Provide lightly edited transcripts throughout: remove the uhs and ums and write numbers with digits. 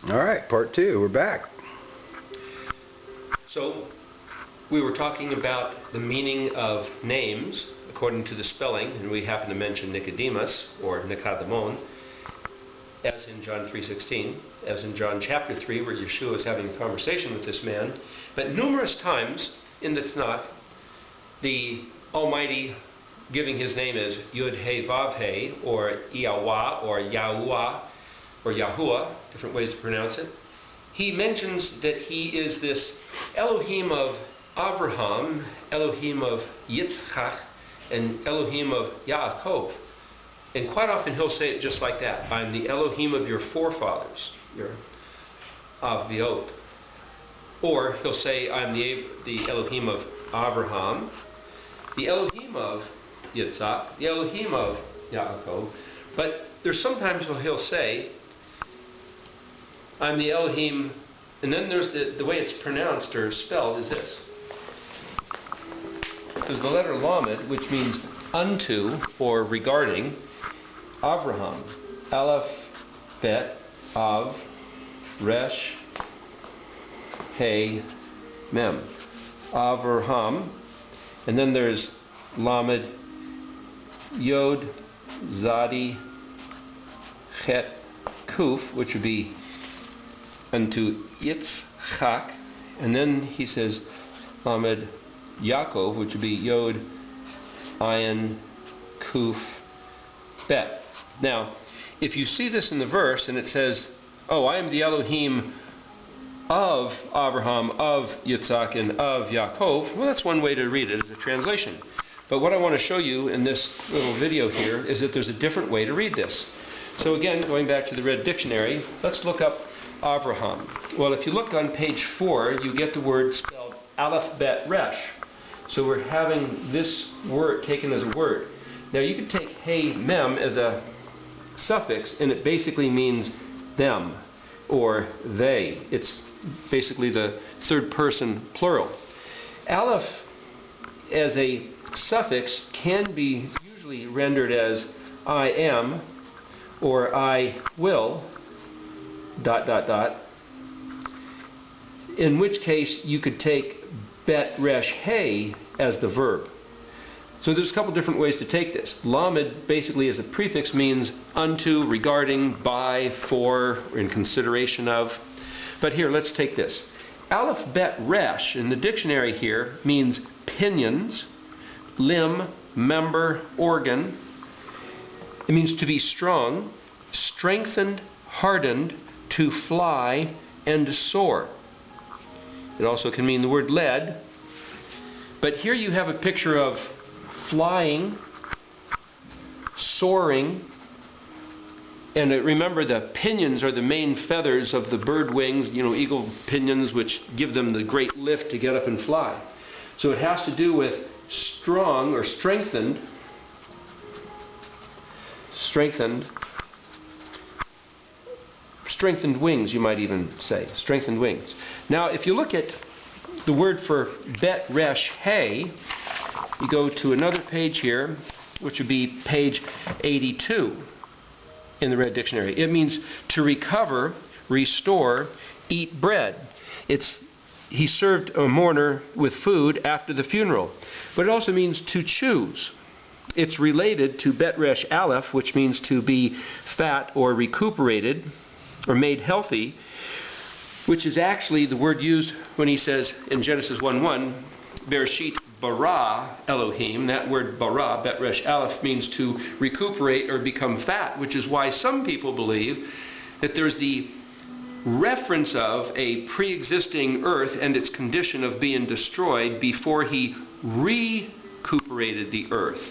Alright, part two. We're back. So, we were talking about the meaning of names according to the spelling, and we happen to mention Nicodemus, or Nicodemon, as in John 3:16, as in John chapter 3, where Yeshua is having a conversation with this man. But numerous times in the Tanakh, the Almighty giving His name as Yud He Vav He, or Yahweh, or Yahuwah, or Yahuwah, different ways to pronounce it. He mentions that He is this Elohim of Abraham, Elohim of Yitzchak, and Elohim of Yaakov. And quite often He'll say it just like that. I'm the Elohim of your forefathers, your Aviot. Or He'll say, I'm the Elohim of Abraham, the Elohim of Yitzchak, the Elohim of Yaakov. But there's sometimes He'll say, I'm the Elohim, and then there's the way it's pronounced or spelled is this. There's the letter Lamed, which means unto or regarding Avraham. Aleph, Bet, Av, Resh, He, Mem. Avraham. And then there's Lamed, Yod, Zadi, Chet, Kuf, which would be unto Yitzchak. And then he says Lamed, Yaakov, which would be Yod, Ayin, Kuf, Bet. Now, if you see this in the verse and it says, oh, I am the Elohim of Abraham, of Yitzhak, and of Yaakov, well, that's one way to read it as a translation. But what I want to show you in this little video here is that there's a different way to read this. So again, going back to the red dictionary, let's look up Avraham. Well, if you look on page 4, you get the word spelled Aleph Bet Resh. So we're having this word taken as a word. Now you could take He Mem as a suffix, and it basically means them or they. It's basically the third person plural. Aleph as a suffix can be usually rendered as I am or I will ... in which case you could take Bet Resh He as the verb. So there's a couple different ways to take this. Lamed basically as a prefix means unto, regarding, by, for, in consideration of. But here, let's take this. Aleph Bet Resh in the dictionary here means pinions, limb, member, organ. It means to be strong, strengthened, hardened, to fly, and to soar. It also can mean the word led. But here you have a picture of flying, soaring, and remember the pinions are the main feathers of the bird wings, eagle pinions, which give them the great lift to get up and fly. So it has to do with strong or strengthened wings, you might even say. Strengthened wings. Now, if you look at the word for Bet Resh He, you go to another page here, which would be page 82 in the Red Dictionary. It means to recover, restore, eat bread. He served a mourner with food after the funeral. But it also means to choose. It's related to Bet Resh Aleph, which means to be fat or recuperated or made healthy, which is actually the word used when he says in Genesis 1:1, Bereshit bara Elohim. That word bara, Bet Resh Aleph, means to recuperate or become fat, which is why some people believe that there's the reference of a pre-existing earth and its condition of being destroyed before He recuperated the earth,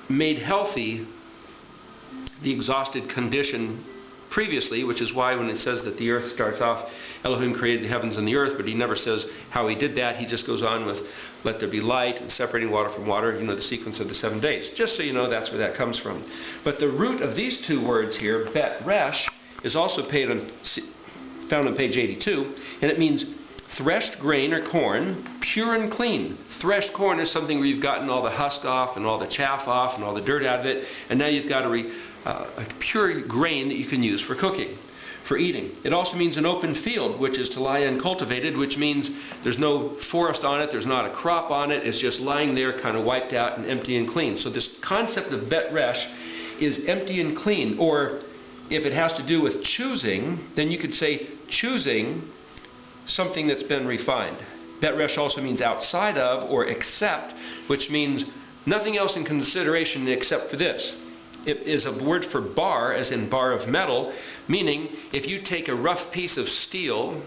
made healthy the exhausted condition previously, which is why when it says that the earth starts off, Elohim created the heavens and the earth, but He never says how He did that. He just goes on with let there be light and separating water from water, the sequence of the 7 days. Just so you know, that's where that comes from. But the root of these two words here, Bet Resh, is also found on page 82, and it means threshed grain or corn, pure and clean. Threshed corn is something where you've gotten all the husk off and all the chaff off and all the dirt out of it, and now you've got a pure grain that you can use for cooking. for eating. It also means an open field, which is to lie uncultivated, which means there's no forest on it, there's not a crop on it, it's just lying there kind of wiped out and empty and clean. So this concept of Bet Resh is empty and clean, or if it has to do with choosing, then you could say choosing something that's been refined. Bet Resh also means outside of or except, which means nothing else in consideration except for this. It is a word for bar, as in bar of metal, meaning if you take a rough piece of steel,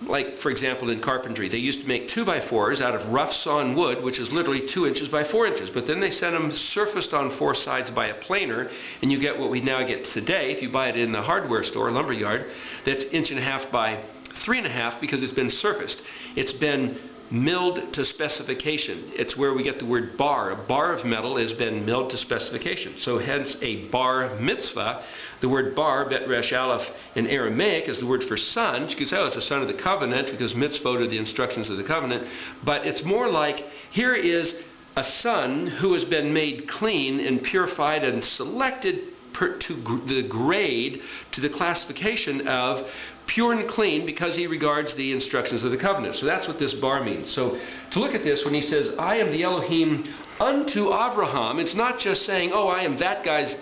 like for example in carpentry, they used to make 2x4s out of rough sawn wood, which is literally 2 inches by 4 inches, but then they sent them surfaced on 4 sides by a planer, and you get what we now get today, if you buy it in the hardware store, lumber yard, that's 1.5 inches by 3.5 because it's been surfaced. It's been milled to specification. It's where we get the word bar. A bar of metal has been milled to specification. So hence a bar mitzvah. The word bar, bet resh aleph, in Aramaic is the word for son. You could say, oh, it's the son of the covenant because mitzvot are the instructions of the covenant. But it's more like, here is a son who has been made clean and purified and selected to the grade, to the classification of pure and clean because he regards the instructions of the covenant. So that's what this bar means. So to look at this, when he says, I am the Elohim unto Avraham, it's not just saying, oh, I am that guy's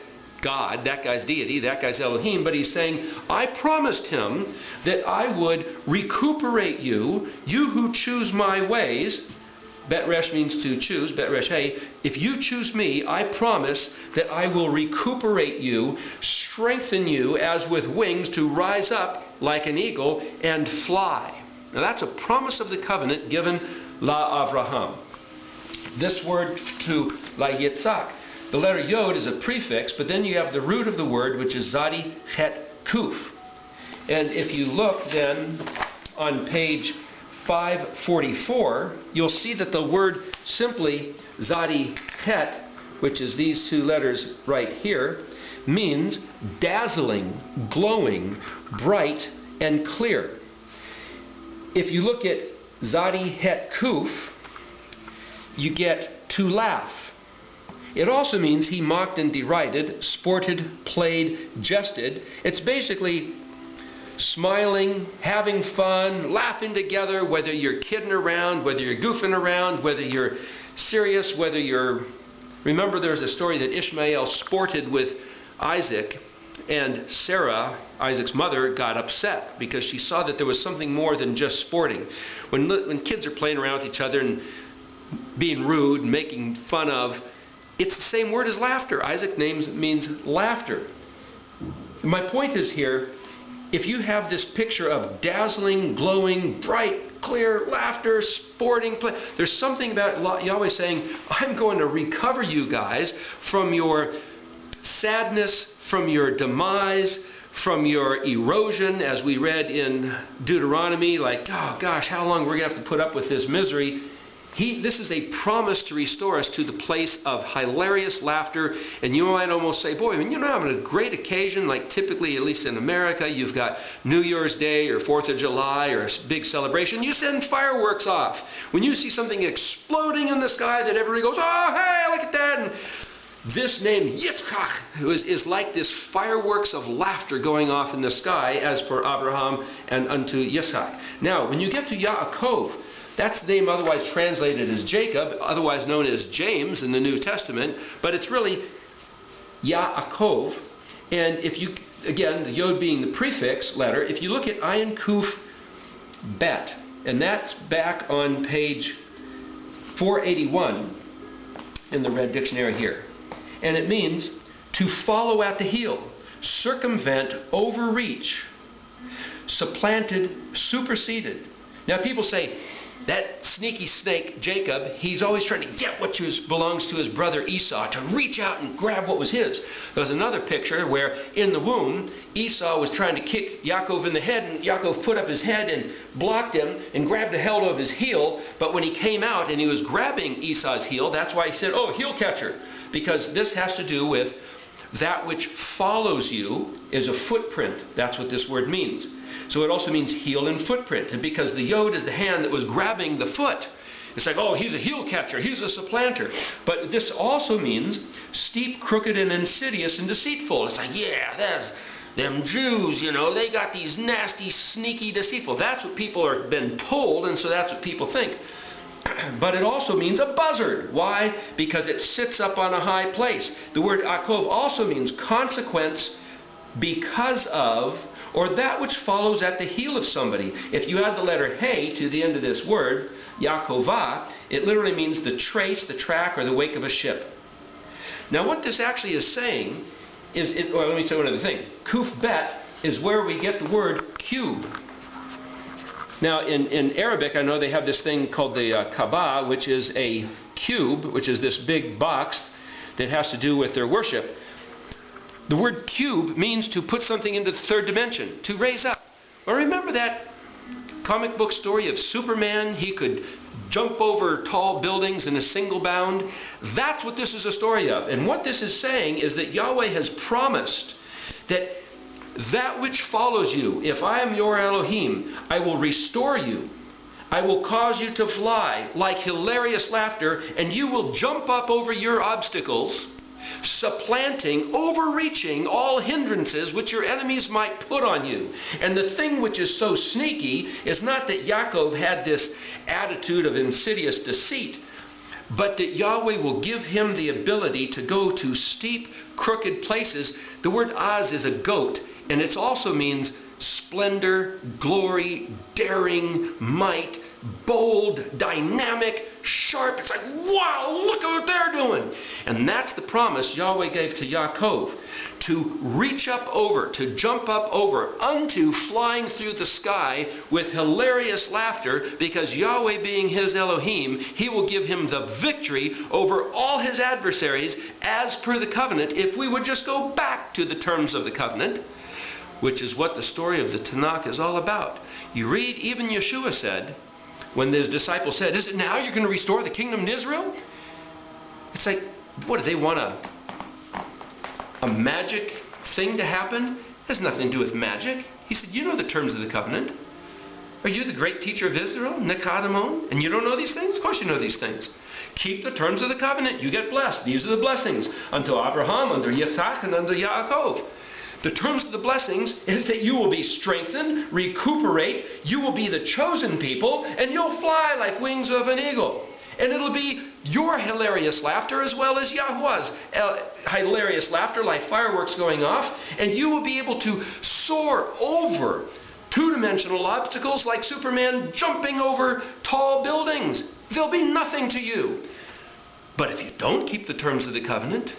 God, that guy's deity, that guy's Elohim, but he's saying, I promised him that I would recuperate you, you who choose my ways. Bet resh means to choose, bet resh hey. If you choose me, I promise that I will recuperate you, strengthen you as with wings to rise up like an eagle and fly. Now that's a promise of the covenant given la Avraham. This word to la Yitzhak, the letter Yod is a prefix, but then you have the root of the word, which is Zadi Het Kuf. And if you look then on page 544, you'll see that the word simply Zadi Het, which is these two letters right here, means dazzling, glowing, bright, and clear. If you look at Zadi Het Kuf, you get to laugh. It also means he mocked and derided, sported, played, jested. It's basically smiling, having fun, laughing together, whether you're kidding around, whether you're goofing around, whether you're serious, whether you're... Remember there's a story that Ishmael sported with Isaac, and Sarah, Isaac's mother, got upset because she saw that there was something more than just sporting. When kids are playing around with each other and being rude and making fun of, it's the same word as laughter. Isaac means laughter. My point is here, if you have this picture of dazzling, glowing, bright, clear laughter, sporting play, there's something about Yahweh saying, I'm going to recover you guys from your sadness, from your demise, from your erosion, as we read in Deuteronomy, like, oh gosh, how long we're going to have to put up with this misery. This is a promise to restore us to the place of hilarious laughter. And you might almost say, boy, when you're having a great occasion, like typically, at least in America, you've got New Year's Day or 4th of July or a big celebration, you send fireworks off. When you see something exploding in the sky that everybody goes, oh, hey, look at that. And this name, Yitzchak, is like this fireworks of laughter going off in the sky as for Abraham and unto Yitzchak. Now, when you get to Yaakov, that's the name otherwise translated as Jacob, otherwise known as James in the New Testament, but it's really Yaakov. And if you, again, the Yod being the prefix letter, if you look at Ayin Kuf Bet, and that's back on page 481 in the red dictionary here, and it means to follow at the heel, circumvent, overreach, supplanted, superseded. Now people say, that sneaky snake, Jacob, he's always trying to get what belongs to his brother Esau, to reach out and grab what was his. There's another picture where in the womb, Esau was trying to kick Yaakov in the head, and Yaakov put up his head and blocked him and grabbed a hold of his heel. But when he came out and he was grabbing Esau's heel, that's why he said, oh, heel catcher. Because this has to do with that which follows you is a footprint. That's what this word means. So it also means heel and footprint. And because the Yod is the hand that was grabbing the foot, it's like, oh, he's a heel catcher, he's a supplanter. But this also means steep, crooked, and insidious and deceitful. It's like, yeah, them Jews, you know, they got these nasty, sneaky, deceitful. That's what people are been told, and so that's what people think. But it also means a buzzard. Why? Because it sits up on a high place. The word akov also means consequence, because of, or that which follows at the heel of somebody. If you add the letter hey to the end of this word, Yakovah, it literally means the trace, the track, or the wake of a ship. Now what this actually is saying is, well, let me say one other thing. Kuf bet is where we get the word cube. Now in Arabic, I know they have this thing called the Kaaba, which is a cube, which is this big box that has to do with their worship. The word cube means to put something into the third dimension, to raise up. Well, remember that comic book story of Superman? He could jump over tall buildings in a single bound. That's what this is a story of. And what this is saying is that Yahweh has promised that that which follows you, if I am your Elohim, I will restore you. I will cause you to fly like hilarious laughter, and you will jump up over your obstacles, supplanting, overreaching all hindrances which your enemies might put on you. And the thing which is so sneaky is not that Yaakov had this attitude of insidious deceit, but that Yahweh will give him the ability to go to steep, crooked places. The word Az is a goat, and it also means splendor, glory, daring, might, bold, dynamic, sharp. It's like, wow, look at what they're doing. And that's the promise Yahweh gave to Yaakov, to reach up over, to jump up over, unto flying through the sky with hilarious laughter, because Yahweh being his Elohim, he will give him the victory over all his adversaries as per the covenant, if we would just go back to the terms of the covenant, which is what the story of the Tanakh is all about. You read, even Yeshua said, when his disciples said, is it now you're going to restore the kingdom to Israel? It's like, what, do they want a magic thing to happen? It has nothing to do with magic. He said, you know the terms of the covenant. Are you the great teacher of Israel, Nekadamon? And you don't know these things? Of course you know these things. Keep the terms of the covenant. You get blessed. These are the blessings unto Abraham, unto Yitzhak, and unto Yaakov. The terms of the blessings is that you will be strengthened, recuperate, you will be the chosen people, and you'll fly like wings of an eagle. And it'll be your hilarious laughter as well as Yahweh's hilarious laughter, like fireworks going off, and you will be able to soar over two-dimensional obstacles like Superman jumping over tall buildings. There'll be nothing to you. But if you don't keep the terms of the covenant,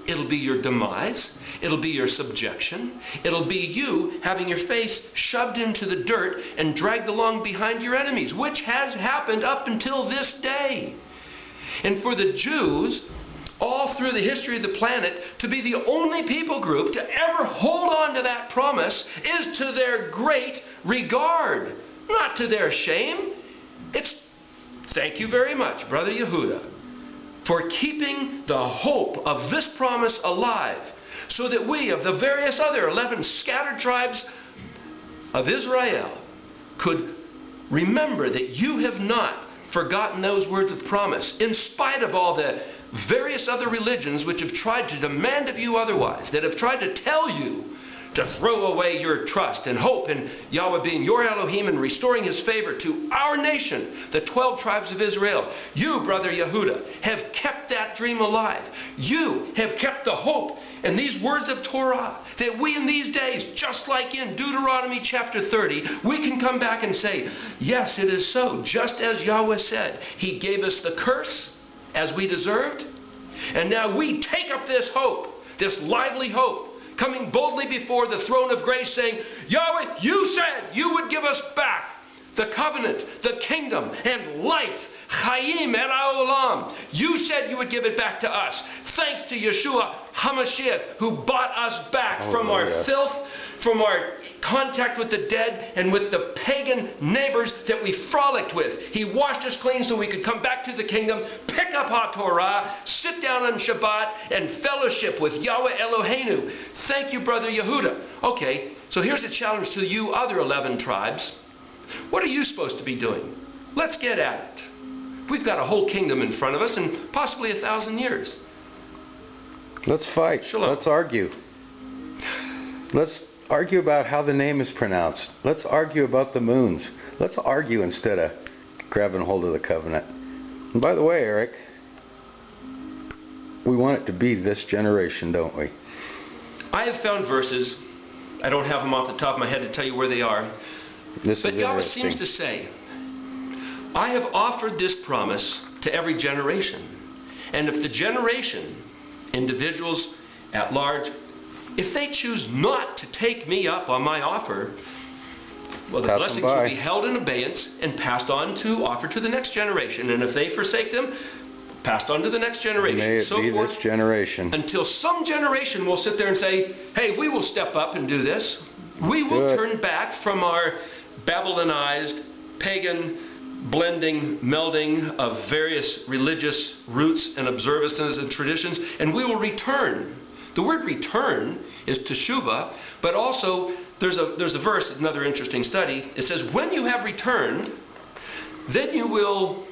it'll be your demise. It'll be your subjection. It'll be you having your face shoved into the dirt and dragged along behind your enemies, which has happened up until this day. And for the Jews, all through the history of the planet, to be the only people group to ever hold on to that promise is to their great regard, not to their shame. It's thank you very much, Brother Yehuda, for keeping the hope of this promise alive, so that we, of the various other 11 scattered tribes of Israel, could remember that you have not forgotten those words of promise, in spite of all the various other religions which have tried to demand of you otherwise, that have tried to tell you to throw away your trust and hope in Yahweh being your Elohim and restoring his favor to our nation, the 12 tribes of Israel. You, Brother Yehuda, have kept that dream alive. You have kept the hope and these words of Torah, that we in these days, just like in Deuteronomy chapter 30, we can come back and say, yes, it is so. Just as Yahweh said, he gave us the curse as we deserved, and now we take up this hope, this lively hope, coming boldly before the throne of grace, saying, Yahweh, you said you would give us back the covenant, the kingdom, and life. Chaim el haolam. You said you would give it back to us. Thanks to Yeshua HaMashiach, who bought us back from our filth, from our contact with the dead, and with the pagan neighbors that we frolicked with. He washed us clean so we could come back to the kingdom, pick up HaTorah, sit down on Shabbat, and fellowship with Yahweh Eloheinu. Thank you, Brother Yehuda. Okay, so here's a challenge to you other 11 tribes. What are you supposed to be doing? Let's get at it. We've got a whole kingdom in front of us and possibly 1,000 years. Let's fight. Shalom. Let's argue. Let's argue about how the name is pronounced. Let's argue about the moons. Let's argue instead of grabbing hold of the covenant. And by the way, Eric, we want it to be this generation, don't we? I have found verses, I don't have them off the top of my head to tell you where they are, but Yahweh seems to say, I have offered this promise to every generation. And if the generation, individuals at large, if they choose not to take me up on my offer, well, the blessings will be held in abeyance and passed on to offer to the next generation. And if they forsake them, passed on to the next generation. May it be this generation. Until some generation will sit there and say, hey, we will step up and do this. We will turn back from our Babylonized, pagan, blending, melding of various religious roots and observances and traditions, and we will return. The word return is teshuvah, but also there's a verse, another interesting study. It says, when you have returned, then you will,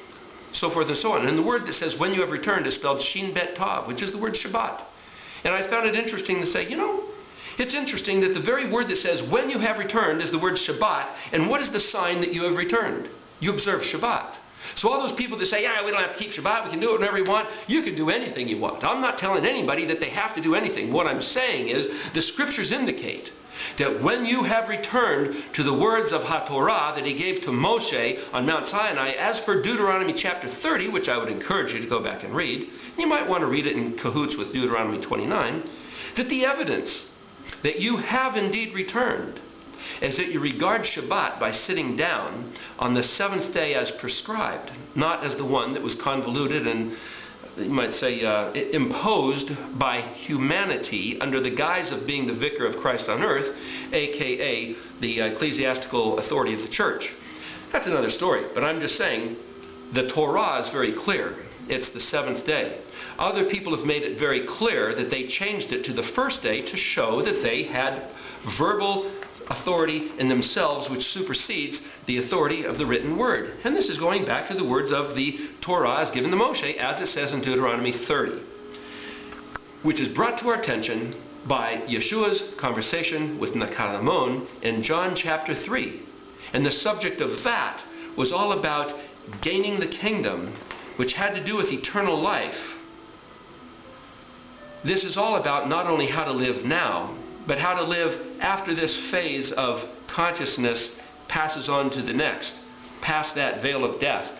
so forth and so on. And the word that says when you have returned is spelled Shin Bet Tav, which is the word Shabbat. And I found it interesting to say, it's interesting that the very word that says when you have returned is the word Shabbat. And what is the sign that you have returned? You observe Shabbat. So all those people that say, we don't have to keep Shabbat, we can do it whenever we want, you can do anything you want. I'm not telling anybody that they have to do anything. What I'm saying is the scriptures indicate that when you have returned to the words of HaTorah that he gave to Moshe on Mount Sinai, as per Deuteronomy chapter 30, which I would encourage you to go back and read, you might want to read it in cahoots with Deuteronomy 29, that the evidence that you have indeed returned is that you regard Shabbat by sitting down on the seventh day as prescribed, not as the one that was convoluted and, you might say, imposed by humanity under the guise of being the vicar of Christ on earth, a.k.a. the ecclesiastical authority of the church. That's another story, but I'm just saying the Torah is very clear. It's the seventh day. Other people have made it very clear that they changed it to the first day to show that they had verbal authority in themselves which supersedes the authority of the written word. And this is going back to the words of the Torah as given to Moshe, as it says in Deuteronomy 30, which is brought to our attention by Yeshua's conversation with Nakalamon in John chapter 3. And the subject of that was all about gaining the kingdom, which had to do with eternal life. This is all about not only how to live now, but how to live after this phase of consciousness passes on to the next, past that veil of death.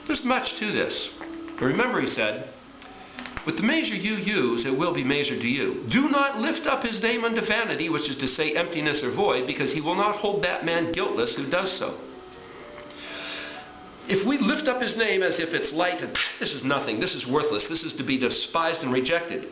There's much to this. But remember, he said, with the measure you use, it will be measured to you. Do not lift up his name unto vanity, which is to say emptiness or void, because he will not hold that man guiltless who does so. If we lift up his name as if it's light and this is nothing, this is worthless, this is to be despised and rejected,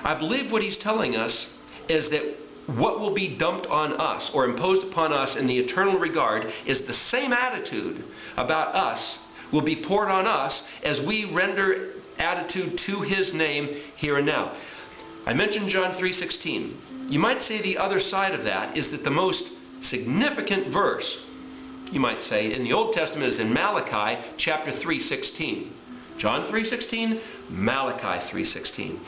I believe what he's telling us is that what will be dumped on us or imposed upon us in the eternal regard is the same attitude about us will be poured on us as we render attitude to his name here and now. I mentioned John 3:16. You might say the other side of that is that the most significant verse, you might say, in the Old Testament is in Malachi chapter 3:16. John 3:16, Malachi 3:16.